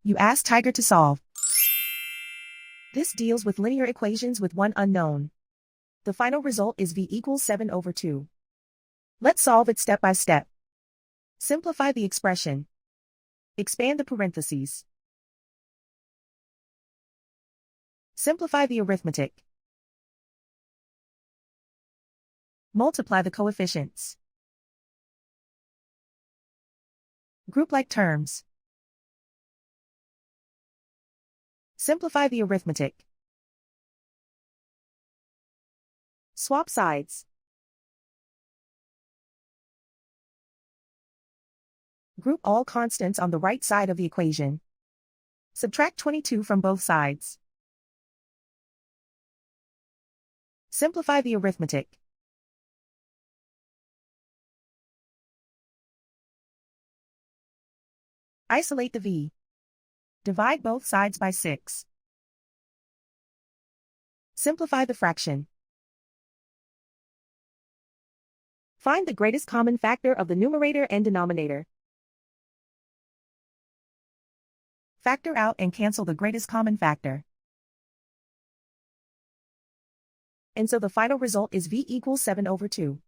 You ask Tiger to solve. This deals with linear equations with one unknown. The final result is v equals 7/2. Let's solve it step by step. Simplify the expression. Expand the parentheses. Simplify the arithmetic. Multiply the coefficients. Group like terms. Simplify the arithmetic. Swap sides. Group all constants on the right side of the equation. Subtract 22 from both sides. Simplify the arithmetic. Isolate the v. Divide both sides by 6. Simplify the fraction. Find the greatest common factor of the numerator and denominator. Factor out and cancel the greatest common factor. And so the final result is v equals 7/2.